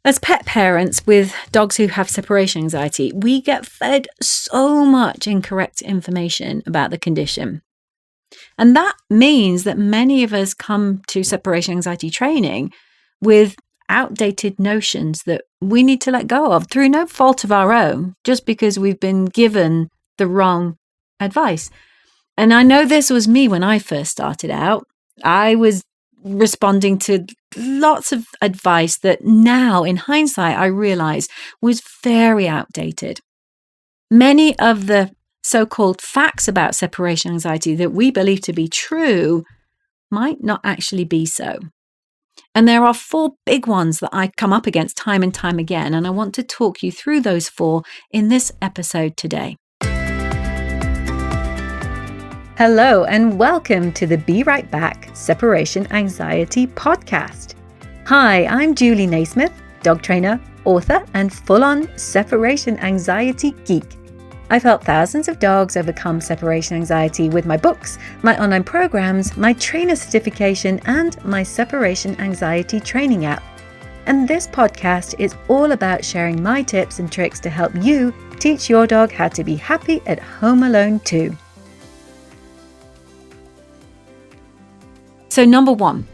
As pet parents with dogs who have separation anxiety, we get fed so much incorrect information about the condition. And that means that many of us come to separation anxiety training with outdated notions that we need to let go of through no fault of our own, just because we've been given the wrong advice. And I know this was me when I first started out. I was responding to lots of advice that now, in hindsight, I realize was very outdated. Many of the so-called facts about separation anxiety that we believe to be true might not actually be so. And there are 4 big ones that I come up against time and time again, and I want to talk you through those 4 in this episode today. Hello, and welcome to the Be Right Back Separation Anxiety Podcast. Hi, I'm Julie Naismith, dog trainer, author, and full-on separation anxiety geek. I've helped thousands of dogs overcome separation anxiety with my books, my online programs, my trainer certification, and my separation anxiety training app. And this podcast is all about sharing my tips and tricks to help you teach your dog how to be happy at home alone too. So number 1,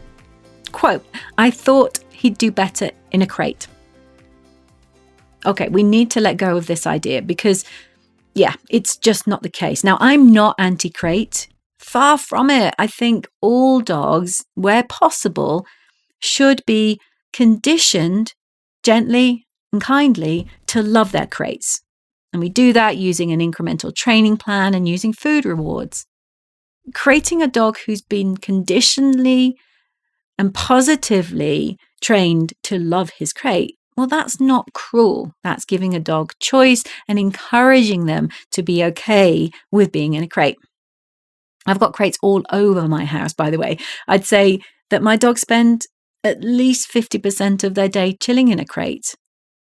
quote, "I thought he'd do better in a crate." Okay, we need to let go of this idea because, it's just not the case. Now, I'm not anti-crate. Far from it. I think all dogs, where possible, should be conditioned gently and kindly to love their crates. And we do that using an incremental training plan and using food rewards. Creating a dog who's been conditionally and positively trained to love his crate, well, that's not cruel. That's giving a dog choice and encouraging them to be okay with being in a crate. I've got crates all over my house, by the way. I'd say that my dogs spend at least 50% of their day chilling in a crate,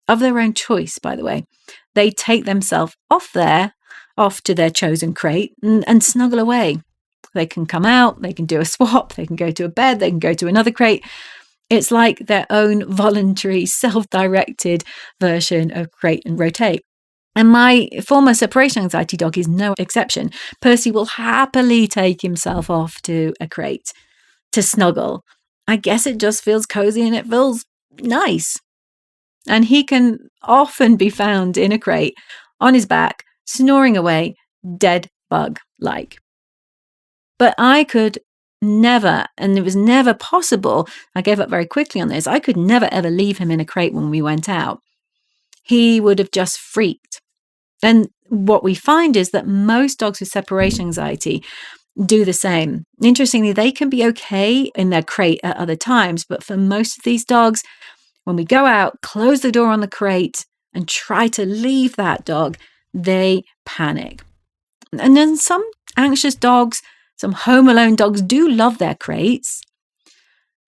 of their own choice, by the way. They take themselves off to their chosen crate and snuggle away. They can come out, they can do a swap, they can go to a bed, they can go to another crate. It's like their own voluntary, self-directed version of crate and rotate. And my former separation anxiety dog is no exception. Percy will happily take himself off to a crate to snuggle. I guess it just feels cozy and it feels nice. And he can often be found in a crate on his back, snoring away, dead bug-like. But I could never, and it was never possible, I gave up very quickly on this, I could never ever leave him in a crate when we went out. He would have just freaked. And what we find is that most dogs with separation anxiety do the same. Interestingly, they can be okay in their crate at other times, but for most of these dogs, when we go out, close the door on the crate, and try to leave that dog, they panic. And then some anxious dogs, some home alone dogs do love their crates.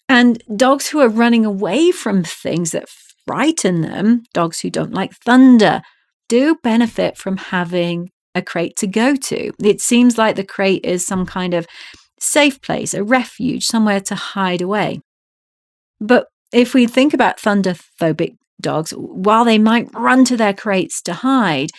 And dogs who are running away from things that frighten them, dogs who don't like thunder, do benefit from having a crate to go to. It seems like the crate is some kind of safe place, a refuge, somewhere to hide away. But if we think about thunder-phobic dogs, while they might run to their crates to hide,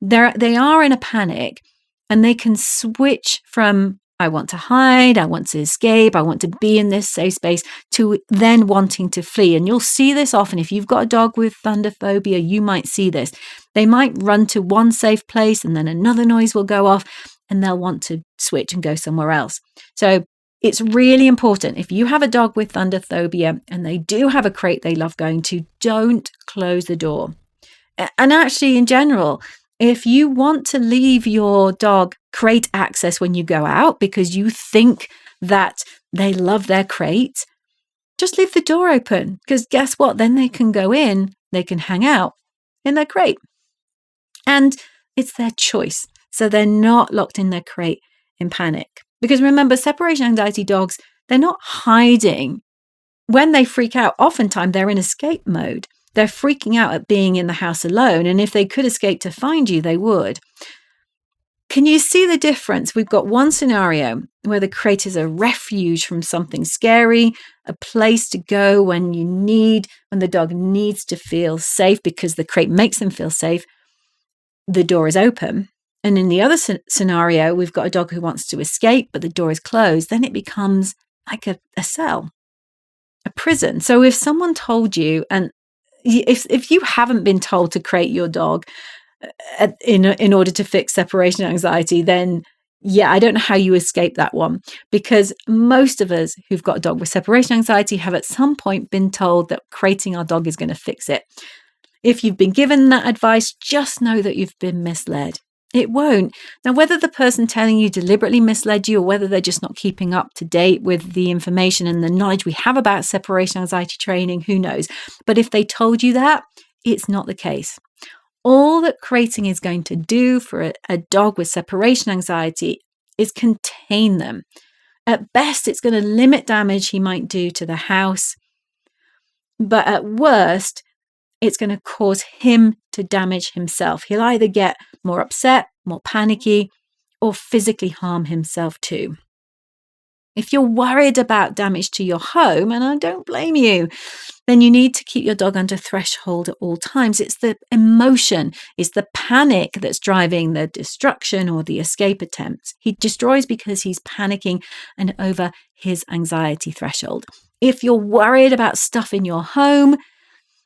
they are in a panic and they can switch from I want to hide, I want to escape, I want to be in this safe space, to then wanting to flee. And you'll see this often. If you've got a dog with thunder phobia, you might see this. They might run to one safe place and then another noise will go off and they'll want to switch and go somewhere else. So it's really important. If you have a dog with thunder phobia and they do have a crate they love going to, don't close the door. And actually, in general, if you want to leave your dog crate access when you go out because you think that they love their crate, just leave the door open, because guess what? Then they can go in, they can hang out in their crate. And it's their choice. So they're not locked in their crate in panic. Because remember, separation anxiety dogs, they're not hiding. When they freak out, oftentimes they're in escape mode. They're freaking out at being in the house alone. And if they could escape to find you, they would. can you see the difference? We've got one scenario where the crate is a refuge from something scary, a place to go when the dog needs to feel safe because the crate makes them feel safe. The door is open. And in the other scenario, we've got a dog who wants to escape, but the door is closed. Then it becomes like a cell, a prison. So if someone told you, and if you haven't been told to crate your dog in order to fix separation anxiety, then I don't know how you escape that one, because most of us who've got a dog with separation anxiety have at some point been told that crating our dog is going to fix it. If you've been given that advice, just know that you've been misled. It won't. Now, whether the person telling you deliberately misled you or whether they're just not keeping up to date with the information and the knowledge we have about separation anxiety training, who knows? But if they told you that, it's not the case. All that crating is going to do for a dog with separation anxiety is contain them. At best, it's going to limit damage he might do to the house. But at worst, it's going to cause him to damage himself. He'll either get more upset, more panicky, or physically harm himself too. If you're worried about damage to your home, and I don't blame you, then you need to keep your dog under threshold at all times. It's the emotion, it's the panic that's driving the destruction or the escape attempts. He destroys because he's panicking and over his anxiety threshold. If you're worried about stuff in your home,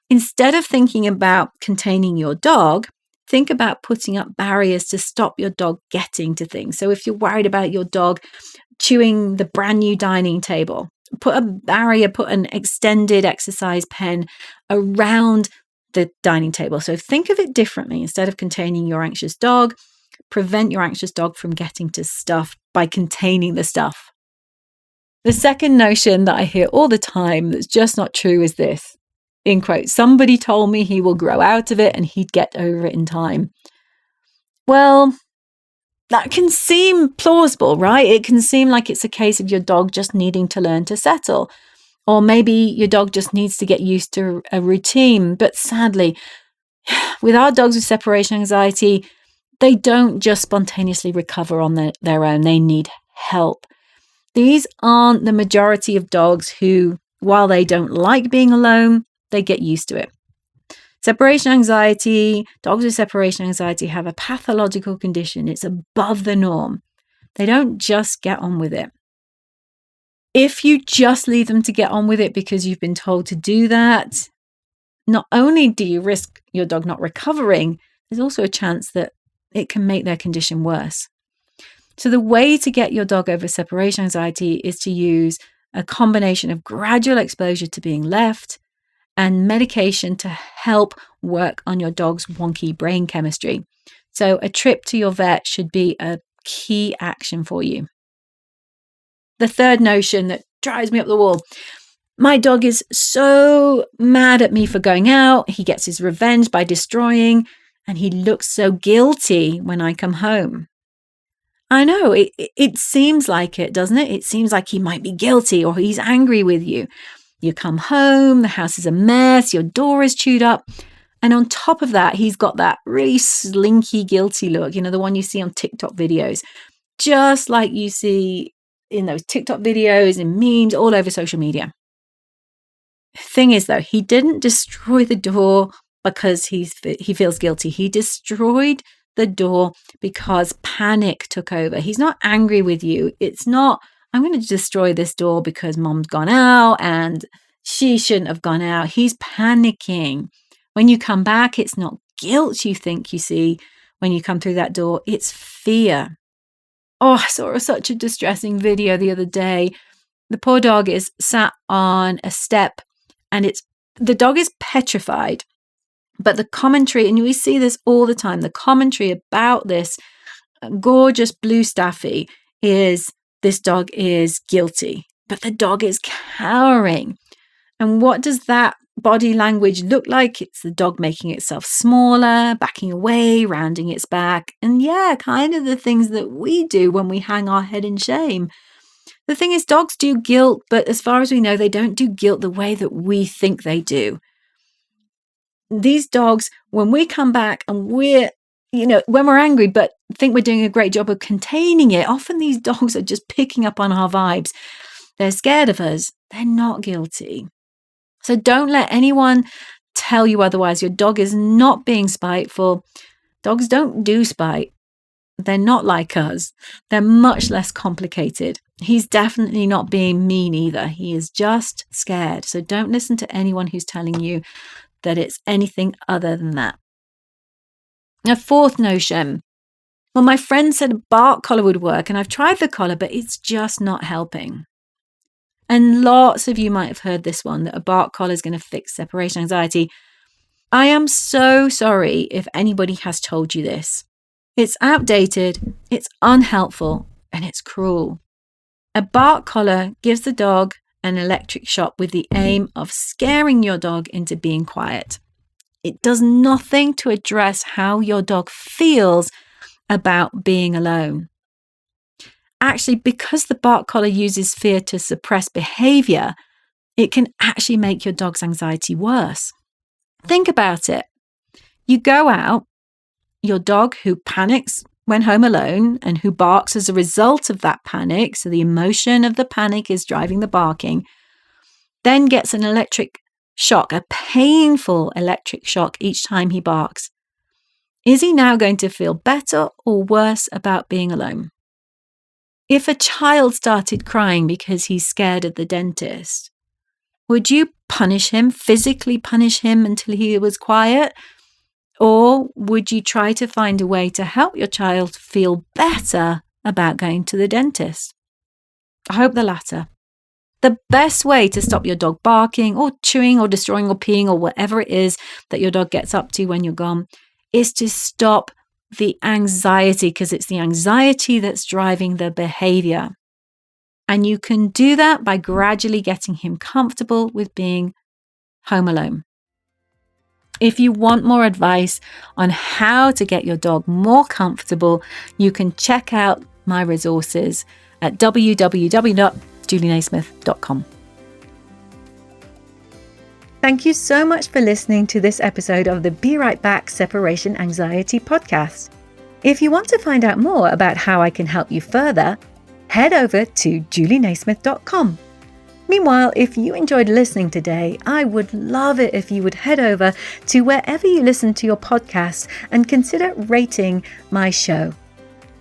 instead of thinking about containing your dog, think about putting up barriers to stop your dog getting to things. So if you're worried about your dog chewing the brand new dining table, put a barrier, put an extended exercise pen around the dining table. So think of it differently. Instead of containing your anxious dog, prevent your anxious dog from getting to stuff by containing the stuff. The second notion that I hear all the time that's just not true is this, in quote, somebody told me he will grow out of it and he'd get over it in time. Well, that can seem plausible, right? It can seem like it's a case of your dog just needing to learn to settle. Or maybe your dog just needs to get used to a routine. But sadly, with our dogs with separation anxiety, they don't just spontaneously recover on their own. They need help. These aren't the majority of dogs who, while they don't like being alone, they get used to it. Separation anxiety, dogs with separation anxiety have a pathological condition. It's above the norm. They don't just get on with it. If you just leave them to get on with it because you've been told to do that, not only do you risk your dog not recovering, there's also a chance that it can make their condition worse. So the way to get your dog over separation anxiety is to use a combination of gradual exposure to being left and medication to help work on your dog's wonky brain chemistry. So a trip to your vet should be a key action for you. The third notion that drives me up the wall. My dog is so mad at me for going out. He gets his revenge by destroying, and he looks so guilty when I come home. I know, it seems like it, doesn't it? It seems like he might be guilty or he's angry with you. You come home, the house is a mess, your door is chewed up. And on top of that, he's got that really slinky, guilty look, the one you see on TikTok videos, just like you see in those TikTok videos and memes all over social media. Thing is, though, he didn't destroy the door because he feels guilty. He destroyed the door because panic took over. He's not angry with you. It's not, I'm going to destroy this door because mom's gone out and she shouldn't have gone out. He's panicking. When you come back, it's not guilt you think you see when you come through that door. It's fear. Oh, I saw such a distressing video the other day. The poor dog is sat on a step and the dog is petrified. But the commentary, and we see this all the time, the commentary about this gorgeous blue staffy is this dog is guilty, but the dog is cowering. And what does that body language look like? It's the dog making itself smaller, backing away, rounding its back. And kind of the things that we do when we hang our head in shame. The thing is, dogs do guilt, but as far as we know, they don't do guilt the way that we think they do. These dogs, when we come back and we're, when we're angry, but think we're doing a great job of containing it, often these dogs are just picking up on our vibes. They're scared of us. They're not guilty. So don't let anyone tell you otherwise. Your dog is not being spiteful. Dogs don't do spite. They're not like us. They're much less complicated. He's definitely not being mean either. He is just scared. So don't listen to anyone who's telling you that it's anything other than that. A fourth notion. Well, my friend said a bark collar would work, and I've tried the collar, but it's just not helping. And lots of you might have heard this one, that a bark collar is going to fix separation anxiety. I am so sorry if anybody has told you this. It's outdated, it's unhelpful, and it's cruel. A bark collar gives the dog an electric shock with the aim of scaring your dog into being quiet. It does nothing to address how your dog feels about being alone. Actually, because the bark collar uses fear to suppress behavior, it can actually make your dog's anxiety worse. Think about it. You go out, your dog who panics when home alone and who barks as a result of that panic, so the emotion of the panic is driving the barking, then gets an electric shock, a painful electric shock each time he barks. Is he now going to feel better or worse about being alone? If a child started crying because he's scared of the dentist, would you punish him, physically punish him until he was quiet? Or would you try to find a way to help your child feel better about going to the dentist? I hope the latter. The best way to stop your dog barking or chewing or destroying or peeing or whatever it is that your dog gets up to when you're gone is to stop the anxiety, because it's the anxiety that's driving the behavior. And you can do that by gradually getting him comfortable with being home alone. If you want more advice on how to get your dog more comfortable, you can check out my resources at www.julienaismith.com. Thank you so much for listening to this episode of the Be Right Back Separation Anxiety podcast. If you want to find out more about how I can help you further, head over to julienaismith.com. Meanwhile, if you enjoyed listening today, I would love it if you would head over to wherever you listen to your podcasts and consider rating my show.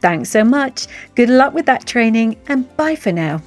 Thanks so much. Good luck with that training, and bye for now.